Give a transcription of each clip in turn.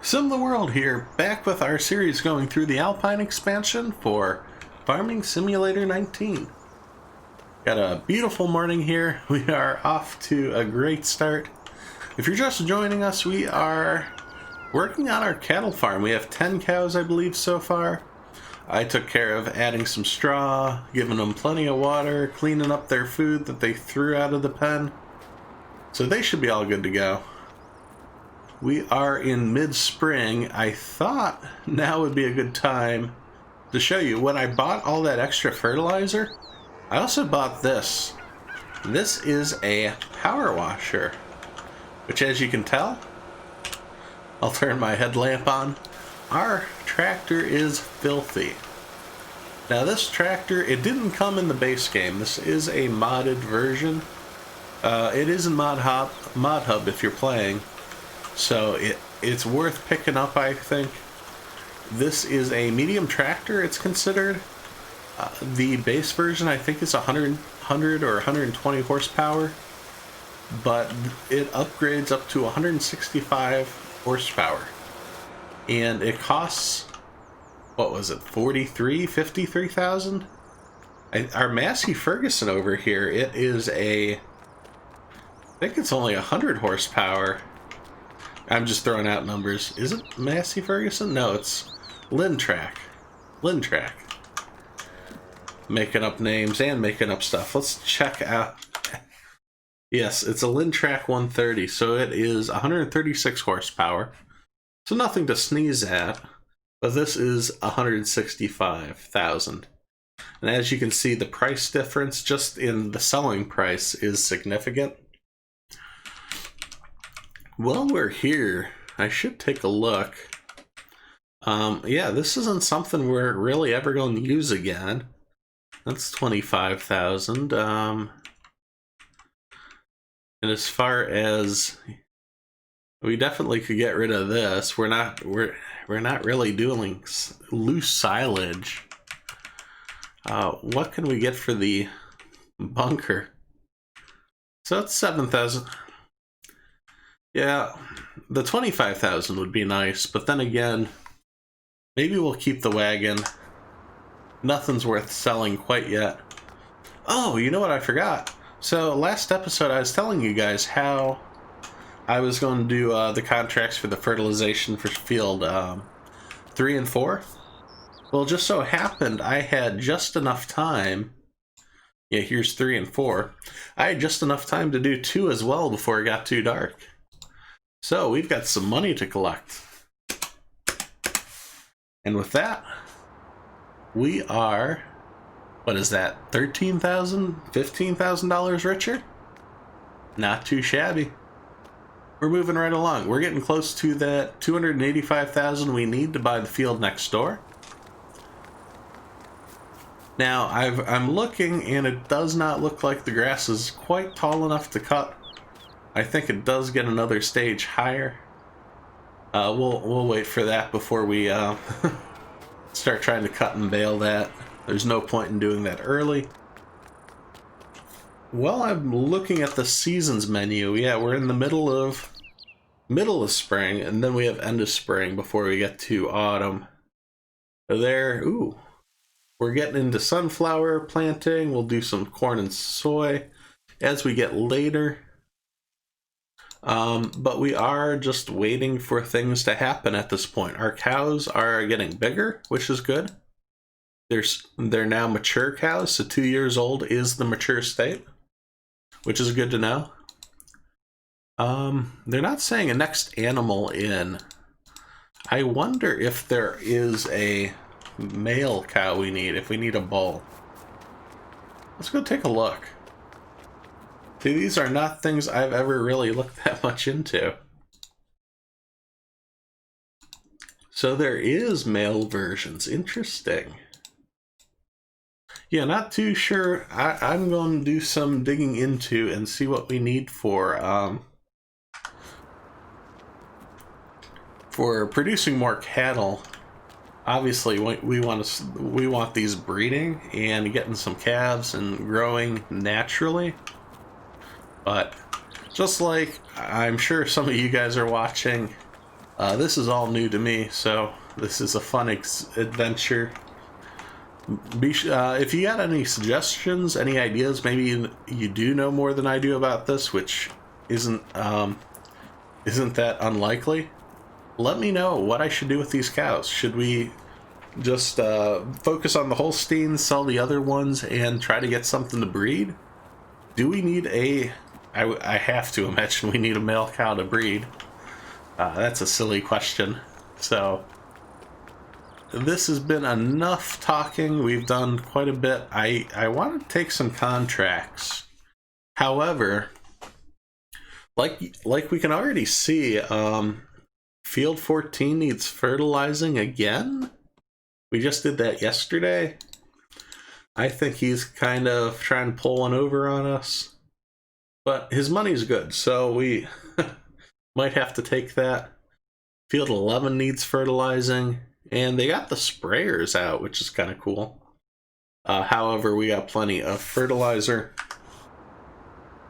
SimTheWorld here, back with our series going through the Alpine expansion for Farming Simulator 19. Got a beautiful morning here. We are off to a great start. If you're just joining us, we are working on our cattle farm. We have 10 cows, I believe, so far. I took care of adding some straw, giving them plenty of water, cleaning up their food that they threw out of the pen. So they should be all good to go. We are in mid-spring. I thought now would be a good time to show you. When I bought all that extra fertilizer, I also bought this. This is a power washer, which, as you can tell, I'll turn my headlamp on. Our tractor is filthy. Now this tractor, it didn't come in the base game. This is a modded version. It is in Mod Hub if you're playing. So it's worth picking up, I think. This is a medium tractor, it's considered. The base version, I think, is 100 or 120 horsepower. But it upgrades up to 165 horsepower. And it costs, what was it, 53,000? Our Massey Ferguson over here, it is I think it's only 100 horsepower. I'm just throwing out numbers. Is it Massey Ferguson? No, it's Lintrack. Lintrack. Making up names and making up stuff. Let's check out. Yes, it's a Lintrack 130, so it is 136 horsepower. So nothing to sneeze at, but this is 165,000. And as you can see, the price difference just in the selling price is significant. While we're here, I should take a look. Yeah, this isn't something we're really ever going to use again. That's 25,000. And as far as we definitely could get rid of this, we're not really doing loose silage. What can we get for the bunker? So that's 7,000. Yeah, the 25,000 would be nice, but then again, maybe we'll keep the wagon. Nothing's worth selling quite yet. Oh, you know what I forgot? So last episode I was telling you guys how I was going to do the contracts for the fertilization for field 3 and 4. Well, it just so happened I had just enough time. Yeah, here's 3 and 4. I had just enough time to do 2 as well before it got too dark. So we've got some money to collect. And with that, we are, what is that, $13,000, $15,000 richer? Not too shabby. We're moving right along. We're getting close to that $285,000 we need to buy the field next door. Now, I'm looking, and it does not look like the grass is quite tall enough to cut. I think it does get another stage higher. We'll wait for that before we start trying to cut and bale that. There's no point in doing that early. Well, I'm looking at the seasons menu. Yeah, we're in the middle of spring, and then we have end of spring before we get to autumn. There, ooh, we're getting into sunflower planting. We'll do some corn and soy as we get later. But we are just waiting for things to happen at this point. Our cows are getting bigger, which is good. They're now mature cows, so 2 years old is the mature state, which is good to know. They're not saying a next animal in. I wonder if there is a male cow we need, if we need a bull. Let's go take a look. See, these are not things I've ever really looked that much into. So there is male versions. Interesting. Yeah, not too sure. I'm going to do some digging into and see what we need for producing more cattle. Obviously, we want these breeding and getting some calves and growing naturally. But just like I'm sure some of you guys are watching, This is all new to me, so this is a fun adventure. If you got any suggestions, any ideas, maybe you do know more than I do about this, which isn't that unlikely. Let me know what I should do with these cows. Should we just focus on the Holsteins, sell the other ones, and try to get something to breed? Do we need I have to imagine we need a male cow to breed. That's a silly question. So, this has been enough talking. We've done quite a bit. I want to take some contracts. However, like we can already see, Field 14 needs fertilizing again. We just did that yesterday. I think he's kind of trying to pull one over on us. But his money's good, so we might have to take that. Field 11 needs fertilizing. And they got the sprayers out, which is kind of cool. However, we got plenty of fertilizer.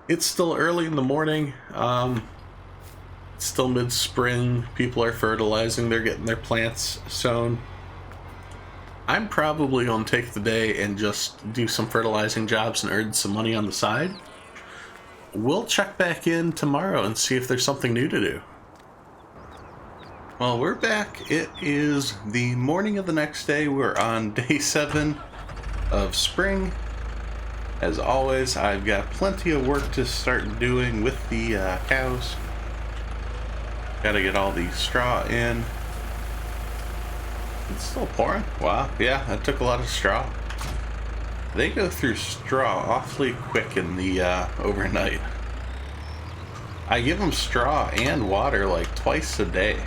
It's still early in the morning. It's still mid-spring. People are fertilizing. They're getting their plants sown. I'm probably going to take the day and just do some fertilizing jobs and earn some money on the side. We'll check back in tomorrow and see if there's something new to do. Well, we're back. It is the morning of the next day. We're on day 7 of spring. As always, I've got plenty of work to start doing with the cows. Gotta get all the straw in. It's still pouring. Wow, yeah, that took a lot of straw. They go through straw awfully quick in the overnight. I give them straw and water like twice a day.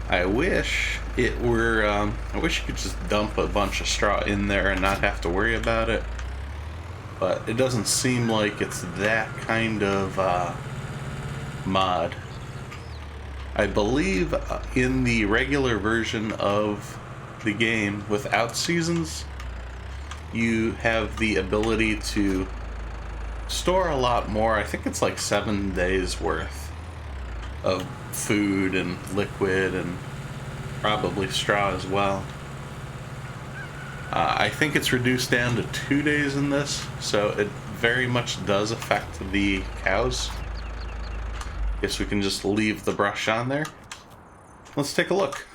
I wish it were, I wish you could just dump a bunch of straw in there and not have to worry about it. But it doesn't seem like it's that kind of mod. I believe in the regular version of the game without seasons, you have the ability to store a lot more. I think it's like 7 days worth of food and liquid and probably straw as well. I think it's reduced down to 2 days in this, so it very much does affect the cows. Guess we can just leave the brush on there. Let's take a look.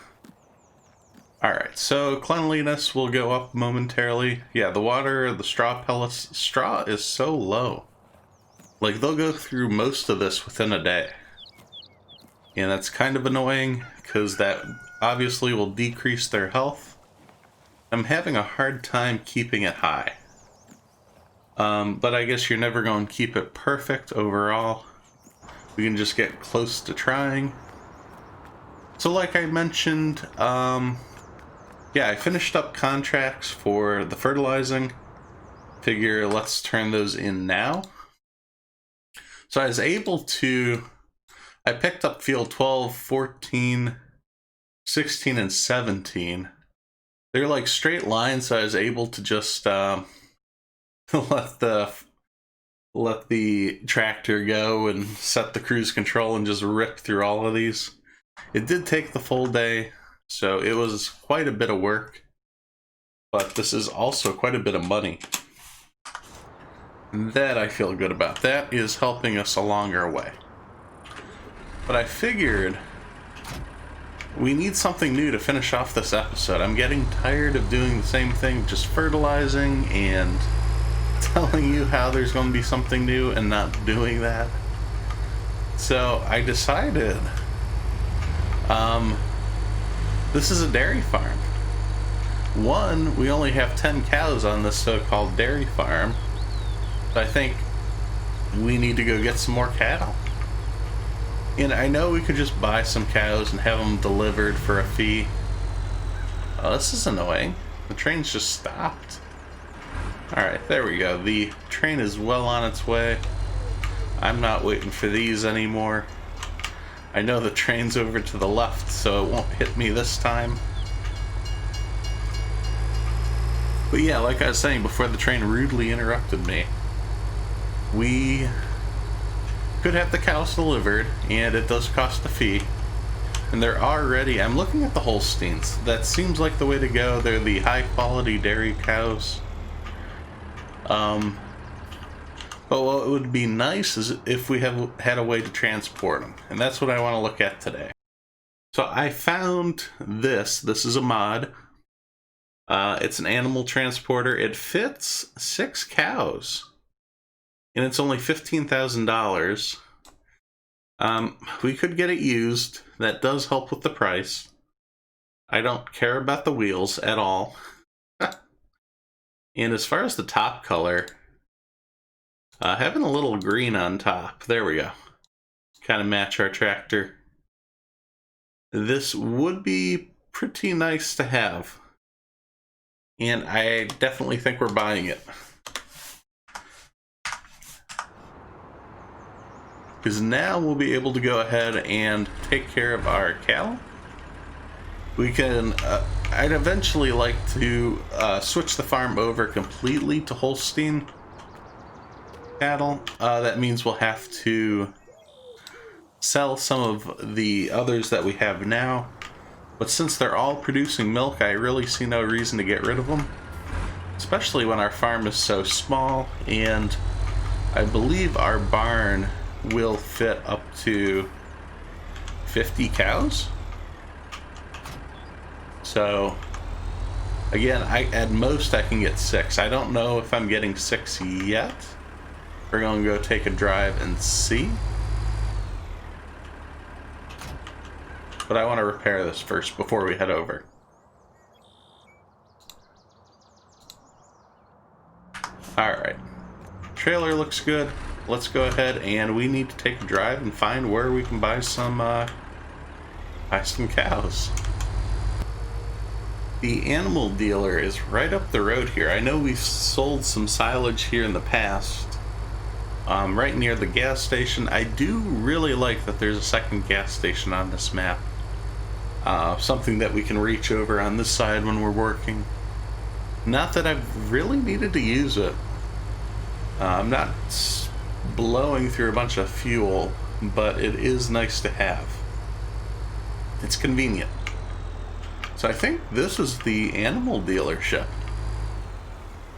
Alright, so cleanliness will go up momentarily. Yeah, the water, the straw pellets. Straw is so low. Like, they'll go through most of this within a day. And that's kind of annoying, because that obviously will decrease their health. I'm having a hard time keeping it high. But I guess you're never going to keep it perfect overall. We can just get close to trying. So like I mentioned, yeah, I finished up contracts for the fertilizing. Figure let's turn those in now. So I was able to, I picked up field 12, 14, 16, and 17. They're like straight lines, so I was able to just let the tractor go and set the cruise control and just rip through all of these. It did take the full day, so it was quite a bit of work, but this is also quite a bit of money. And that I feel good about. That is helping us along our way. But I figured we need something new to finish off this episode. I'm getting tired of doing the same thing, just fertilizing and telling you how there's going to be something new and not doing that. So I decided, this is a dairy farm. One, we only have 10 cows on this so-called dairy farm. So I think we need to go get some more cattle. And I know we could just buy some cows and have them delivered for a fee. Oh, this is annoying. The train's just stopped. Alright, there we go. The train is well on its way. I'm not waiting for these anymore. I know the train's over to the left, so it won't hit me this time. But yeah, like I was saying before the train rudely interrupted me, we could have the cows delivered, and it does cost a fee. And they're already, I'm looking at the Holsteins. That seems like the way to go. They're the high quality dairy cows. But what would be nice is if we had a way to transport them. And that's what I want to look at today. So I found this. This is a mod. It's an animal transporter. It fits 6 cows. And it's only $15,000. We could get it used. That does help with the price. I don't care about the wheels at all. And as far as the top color, having a little green on top, there we go. Kind of match our tractor. This would be pretty nice to have. And I definitely think we're buying it. Because now we'll be able to go ahead and take care of our cattle. We can, I'd eventually like to switch the farm over completely to Holstein cattle. That means we'll have to sell some of the others that we have now. But since they're all producing milk, I really see no reason to get rid of them. Especially when our farm is so small, and I believe our barn will fit up to 50 cows. So again, at most I can get 6. I don't know if I'm getting 6 yet. We're going to go take a drive and see. But I want to repair this first before we head over. Alright. Trailer looks good. Let's go ahead, and we need to take a drive and find where we can buy some cows. The animal dealer is right up the road here. I know we've sold some silage here in the past, right near the gas station. I do really like that there's a second gas station on this map. Something that we can reach over on this side when we're working. Not that I've really needed to use it. I'm not blowing through a bunch of fuel, but it is nice to have. It's convenient. So I think this is the animal dealership.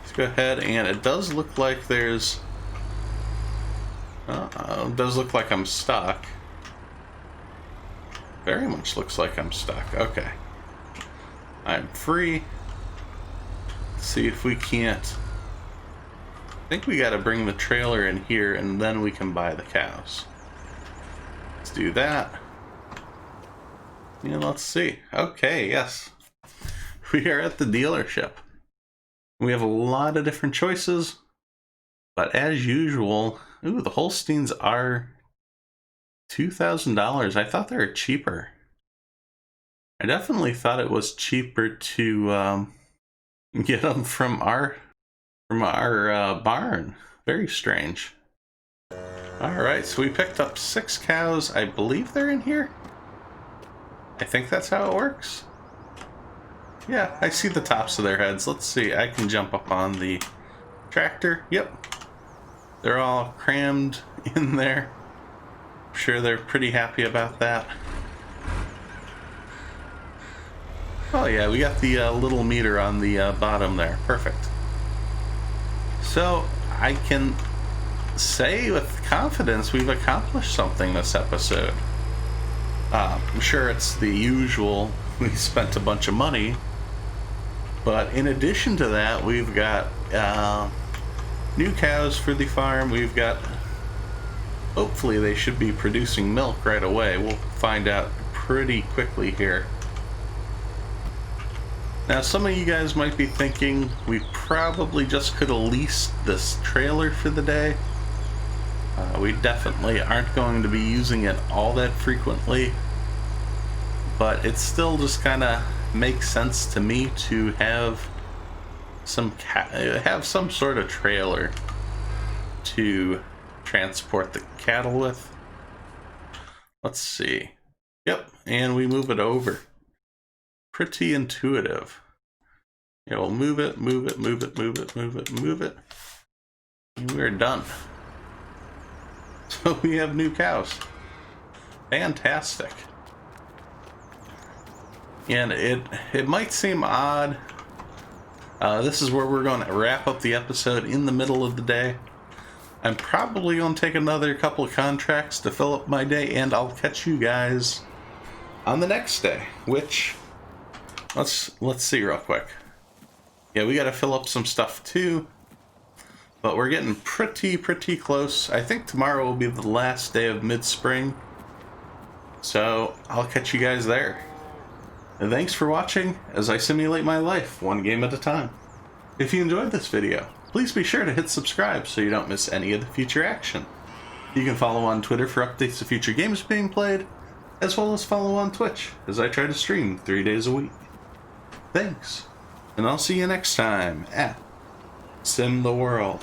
Let's go ahead, and it does look like there's... it does look like I'm stuck. Very much looks like I'm stuck. Okay. I'm free. Let's see if we can't... I think we gotta bring the trailer in here, and then we can buy the cows. Let's do that. And let's see. Okay, yes. We are at the dealership. We have a lot of different choices, but as usual, ooh, the Holsteins are $2,000. I thought they were cheaper. I definitely thought it was cheaper to get them from our barn. Very strange. Alright, so we picked up 6 cows. I believe they're in here. I think that's how it works. Yeah, I see the tops of their heads. Let's see, I can jump up on the tractor. Yep. They're all crammed in there. I'm sure they're pretty happy about that. Oh yeah, we got the little meter on the bottom there. Perfect. So I can say with confidence we've accomplished something this episode. I'm sure it's the usual, we spent a bunch of money, but in addition to that, we've got new cows for the farm. We've got, hopefully they should be producing milk right away. We'll find out pretty quickly here. Now, some of you guys might be thinking we probably just could have leased this trailer for the day. We definitely aren't going to be using it all that frequently, but it still just kind of makes sense to me to have some sort of trailer to transport the cattle with. Let's see. Yep, and we move it over. Pretty intuitive. Yeah, we'll move it, move it, move it, move it, move it, move it. And we're done. So we have new cows. Fantastic. And it might seem odd. This is where we're going to wrap up the episode in the middle of the day. I'm probably going to take another couple of contracts to fill up my day, and I'll catch you guys on the next day, which let's see real quick. Yeah, we got to fill up some stuff too, but we're getting pretty close. I think tomorrow will be the last day of mid-spring, so I'll catch you guys there. And thanks for watching as I simulate my life one game at a time. If you enjoyed this video, please be sure to hit subscribe so you don't miss any of the future action. You can follow on Twitter for updates of future games being played, as well as follow on Twitch as I try to stream 3 days a week. Thanks, and I'll see you next time at SimTheWorld.